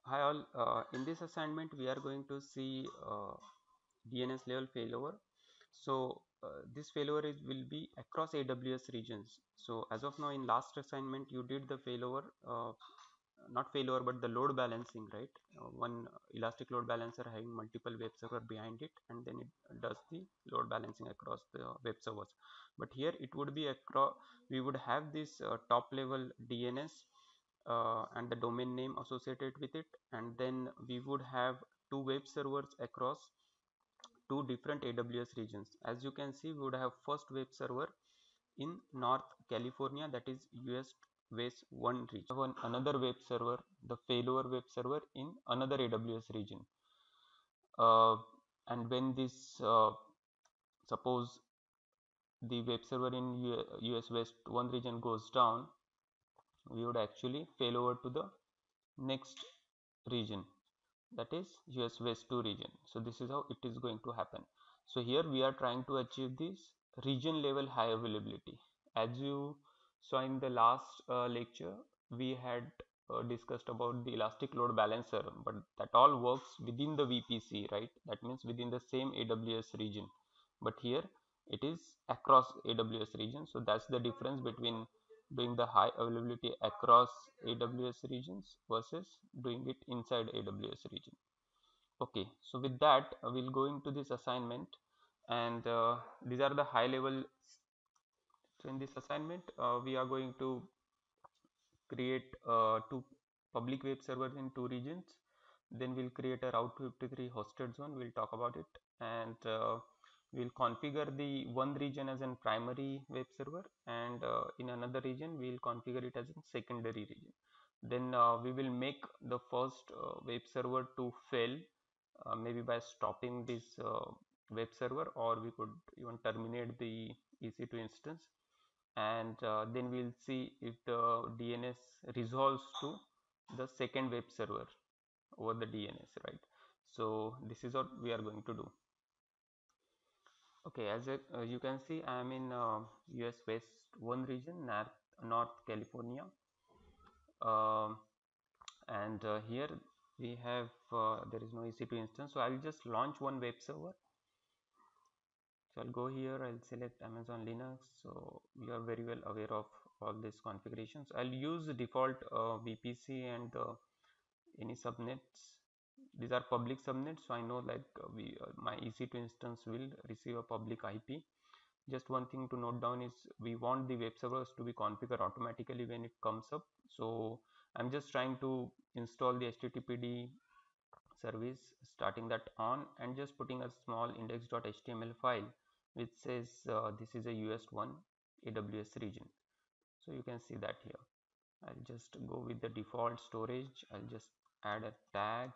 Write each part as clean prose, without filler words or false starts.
Hi all, in this assignment we are going to see DNS level failover. So this failover will be across AWS regions. So as of now, in last assignment you did the failover, not failover but the load balancing, right? One elastic load balancer having multiple web server behind it, and then it does the load balancing across the web servers. But here it would be across, we would have this top level DNS and the domain name associated with it, and then we would have two web servers across two different AWS regions. As you can see, we would have first web server in North California, that is US West 1 region. We have another web server, the failover web server, in another AWS region. And when this suppose the web server in US West 1 region goes down, we would actually fail over to the next region, that is US West 2 region. So this is how it is going to happen. So here we are trying to achieve this region level high availability. As you saw in the last lecture, we had discussed about the elastic load balancer, but that all works within the VPC, right? That means within the same AWS region. But here it is across AWS region. So that's the difference between doing the high availability across AWS regions versus doing it inside AWS region. Okay, so with that we'll go into this assignment, and these are the high level. So in this assignment we are going to create two public web servers in two regions. Then we'll create a Route 53 hosted zone, we'll talk about it, and we'll configure the one region as a primary web server, and in another region we'll configure it as a secondary region. Then we will make the first web server to fail, maybe by stopping this web server, or we could even terminate the EC2 instance, and then we'll see if the DNS resolves to the second web server over the DNS, right? So this is what we are going to do. Okay, as you can see, I am in US West 1 region, North California, um, and here we have there is no EC2 instance, so I'll just launch one web server. So I'll go here, I'll select Amazon Linux. So you are very well aware of all these configurations. I'll use the default VPC and any subnets. These are public subnets, so I know like my EC2 instance will receive a public IP. Just one thing to note down is we want the web servers to be configured automatically when it comes up. So I'm just trying to install the HTTPD service, starting that on, and just putting a small index.html file which says this is a US1 AWS region. So you can see that here. I'll just go with the default storage. I'll just add a tag,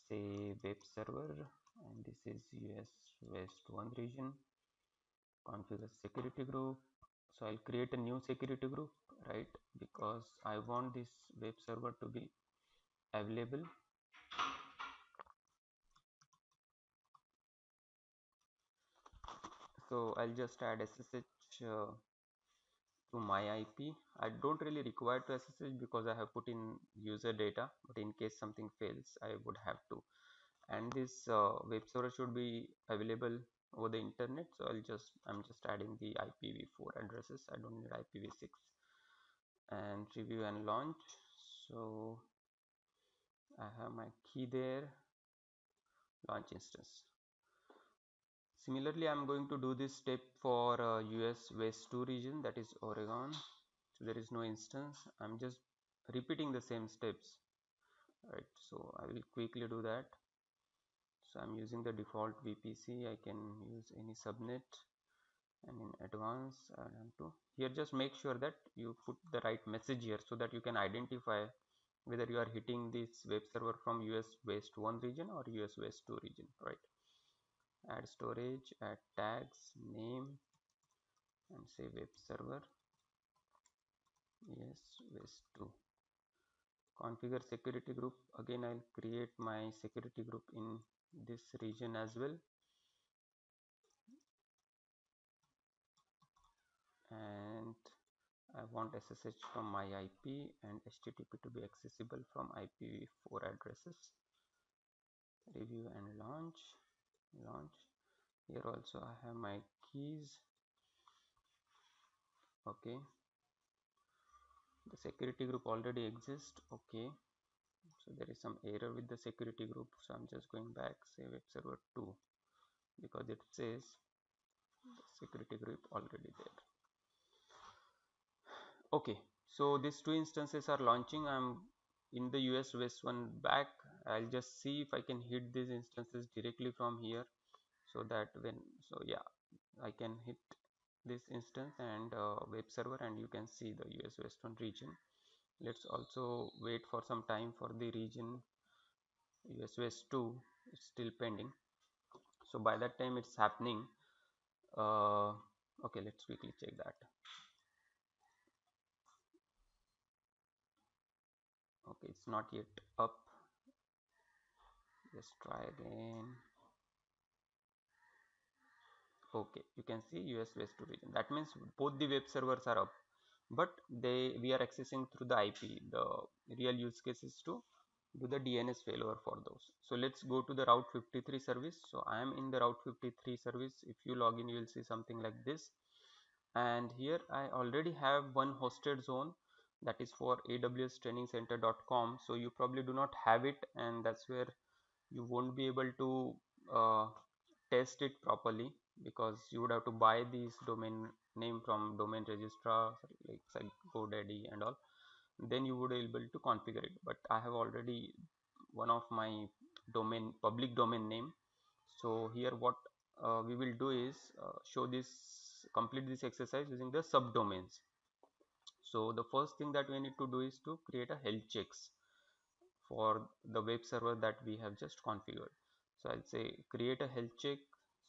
say web server, and this is US West 1 region. Configure security group. So I'll create a new security group, right? Because I want this web server to be available. So I'll just add SSH to my IP. I don't really require to SSH because I have put in user data, but in case something fails, I would have to. And this web server should be available over the internet. So I'm just adding the IPv4 addresses. I don't need IPv6. And review and launch. So I have my key there, launch instance. Similarly, I'm going to do this step for US West 2 region, that is Oregon. So there is no instance. I'm just repeating the same steps, right? So I will quickly do that. So I'm using the default VPC. I can use any subnet, and in advance I have to here just make sure that you put the right message here so that you can identify whether you are hitting this web server from US West 1 region or US West 2 region, right? Add storage, add tags, name, and say web server US West 2. Configure security group. Again, I'll create my security group in this region as well, and I want SSH from my IP and HTTP to be accessible from IPv4 addresses. Review and launch. Here also I have my keys. Okay, the security group already exists. Okay, so there is some error with the security group, so I'm just going back, say web server 2, because it says the security group already there. Okay, so these two instances are launching. I'm in the US West 1 back. I'll just see if I can hit these instances directly from here, so that yeah, I can hit this instance and web server, and you can see the US West 1 region. Let's also wait for some time for the region US West 2. It's still pending, so by that time it's happening. Okay, let's quickly check that. Okay, it's not yet up. Let's try again. Okay, you can see US West 2 region. That means both the web servers are up, but we are accessing through the IP. The real use case is to do the DNS failover for those. So let's go to the Route 53 service. So I am in the Route 53 service. If you log in, you will see something like this. And here I already have one hosted zone, that is for AWS trainingcenter.com. So you probably do not have it, and that's where you won't be able to uh, test it properly, because you would have to buy this domain name from domain registrar like GoDaddy and all. Then you would be able to configure it, but I have already one of my public domain name. So here what we will do is complete this exercise using the subdomains. So the first thing that we need to do is to create a health checks for the web server that we have just configured. So I'll say create a health check.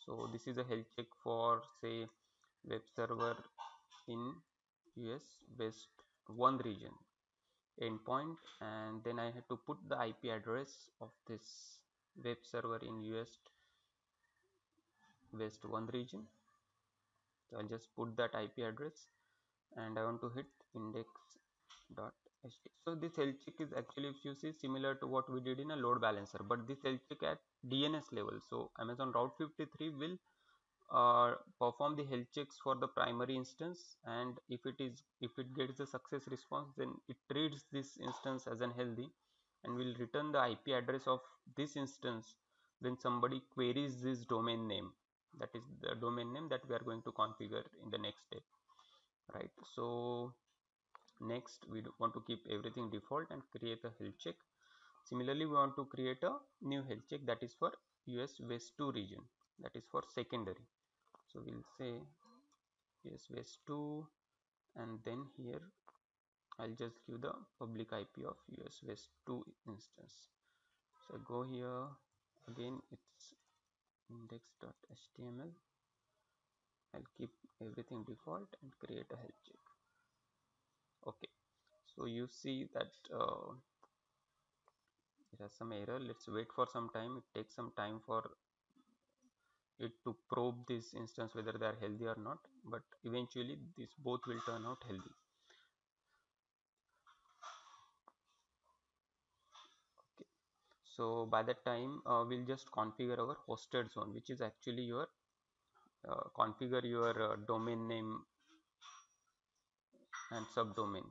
So this is a health check for, say, web server in US West 1 region endpoint, and then I had to put the IP address of this web server in US West 1 region. So I'll just put that IP address, and I want to hit index.ht. So this health check is actually, if you see, similar to what we did in a load balancer, but this health check at DNS level. So Amazon Route 53 will perform the health checks for the primary instance, and if it gets a success response, then it treats this instance as unhealthy and will return the IP address of this instance when somebody queries this domain name. That is the domain name that we are going to configure in the next step, right? So next we want to keep everything default and create a health check. Similarly, we want to create a new health check that is for US West 2 region, that is for secondary. So we'll say US West 2, and then here I'll just give the public IP of US West 2 instance. So go here again, it's index.html. I'll keep everything default and create a health check. Okay, so you see that it has some error. Let's wait for some time. It takes some time for it to probe this instance whether they are healthy or not, but eventually these both will turn out healthy. Okay, so by that time we'll just configure our hosted zone, which is actually your configure your domain name and subdomain.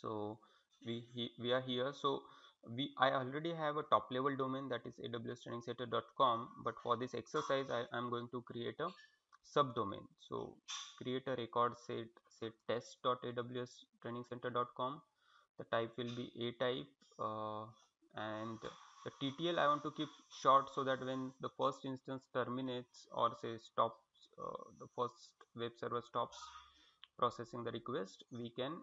So we are here. So I already have a top level domain, that is awstrainingcenter.com, but for this exercise I am going to create a subdomain. So create a record, say test.awstrainingcenter.com. the type will be a type, and the TTL I want to keep short, so that when the first instance terminates, or say stops, the first web server stops processing the request, we can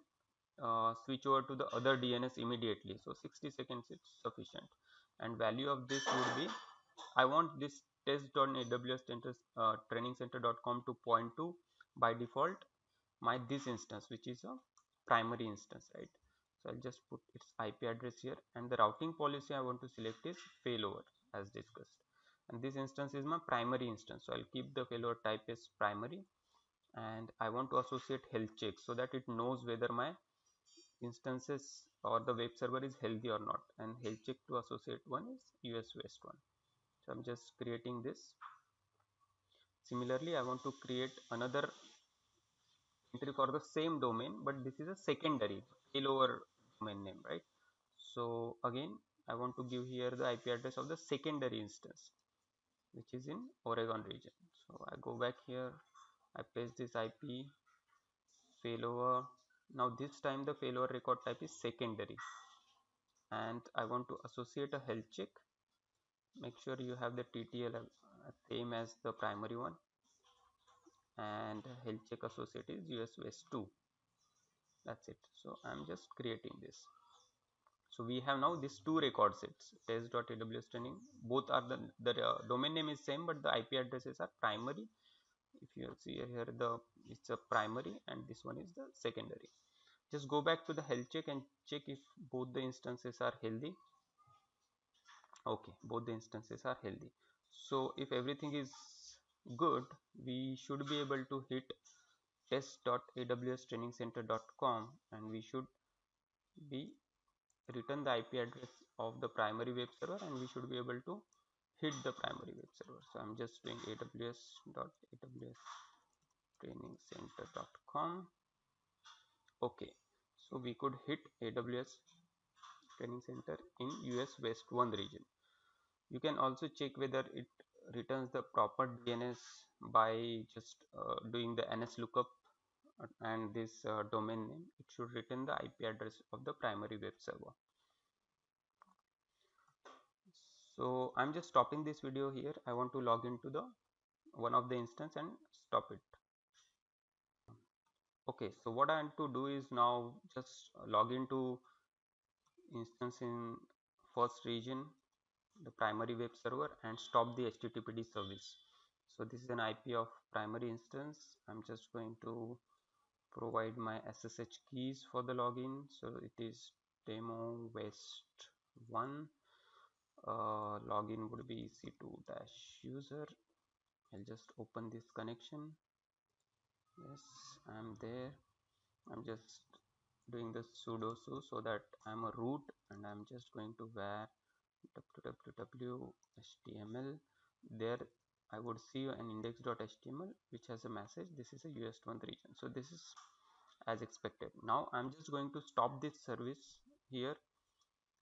switch over to the other DNS immediately. So 60 seconds is sufficient, and value of this would be, I want this test.aws.trainingcenter.com to point to, by default, this instance, which is a primary instance, right? So I'll just put its IP address here, and the routing policy I want to select is failover, as discussed, and this instance is my primary instance, so I'll keep the failover type as primary, and I want to associate health check so that it knows whether my instances or the web server is healthy or not, and health check to associate one is US West one. So I'm just creating this. Similarly, I want to create another entry for the same domain, but this is a secondary failover domain name, right? So again, I want to give here the IP address of the secondary instance, which is in Oregon region. So I go back here, I paste this IP failover. Now this time the failover record type is secondary, and I want to associate a health check. Make sure you have the TTL same as the primary one, and health check associate is US West 2. That's it. So I'm just creating this. So we have now these two record sets, test.aws training. Both are the domain name is same, but the IP addresses are primary. If you see here, it's a primary, and this one is the secondary. Just go back to the health check and check if both the instances are healthy. Okay, both the instances are healthy. So if everything is good, we should be able to hit test.awstrainingcenter.com, and we should be return the IP address of the primary web server, and we should be able to hit the primary web server. So I'm just doing aws.awstrainingcenter.com. Okay, so we could hit AWS Training Center in US West 1 region. You can also check whether it returns the proper DNS by just doing the NS lookup and this domain name. It should return the IP address of the primary web server. So I'm just stopping this video here. I want to log into the one of the instance and stop it. Okay, so what I want to do is now just log into instance in first region, the primary web server, and stop the HTTPD service. So this is an IP of primary instance. I'm just going to provide my SSH keys for the login. So it is demo west 1. Login would be ec2-user. I'll just open this connection. Yes, I'm there. I'm just doing the sudo so that I'm a root, and I'm just going to var www html. There I would see an index.html which has a message. This is a US1 region. So this is as expected. Now I'm just going to stop this service here,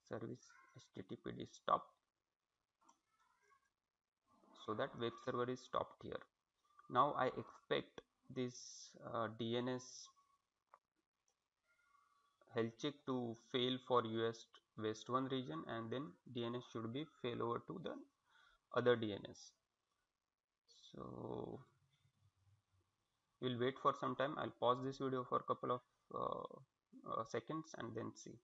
service httpd stop, so that web server is stopped here. Now I expect this DNS health check to fail for US West 1 region, and then DNS should be fail over to the other DNS. So we'll wait for some time. I'll pause this video for a couple of seconds and then see.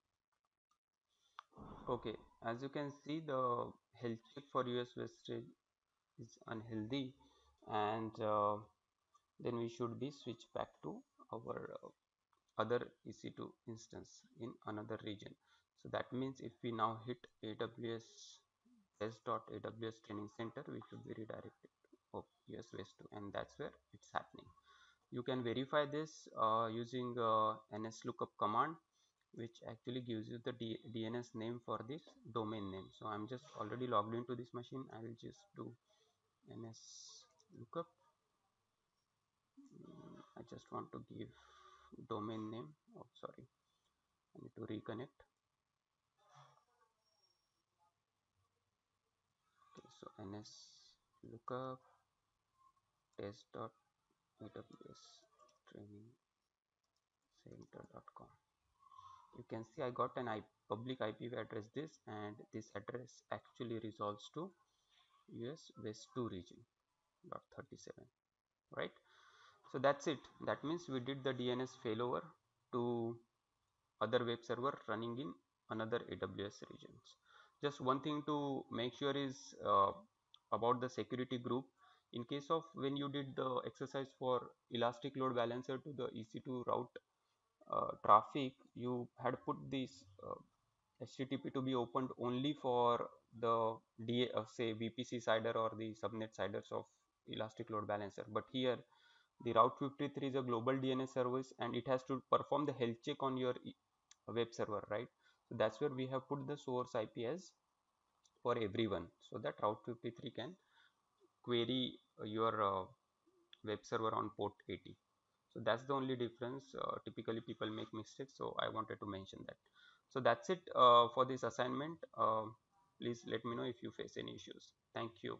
Okay, as you can see, the health check for US West is unhealthy, and then we should be switched back to our other EC2 instance in another region. So that means if we now hit AWS test.aws training center, we should be redirected to US West 2, and that's where it's happening. You can verify this using ns lookup command, which actually gives you the DNS name for this domain name. So I'm just already logged into this machine. I will just do ns lookup. I just want to give domain name. Oh, sorry, I need to reconnect. Okay, so ns lookup test.aws training center.com. You can see I got an public IP address this, and this address actually resolves to US West 2 region .37, right? So that's it. That means we did the DNS failover to other web server running in another AWS regions. Just one thing to make sure is about the security group. In case of when you did the exercise for elastic load balancer to the EC2 route traffic, you had put this HTTP to be opened only for the say VPC cider or the subnet ciders of elastic load balancer. But here The Route 53 is a global DNS service and it has to perform the health check on your web server, right? So that's where we have put the source IP as for everyone, so that Route 53 can query your web server on port 80. So that's the only difference. Typically people make mistakes, so I wanted to mention that. So that's it for this assignment. Please let me know if you face any issues. Thank you.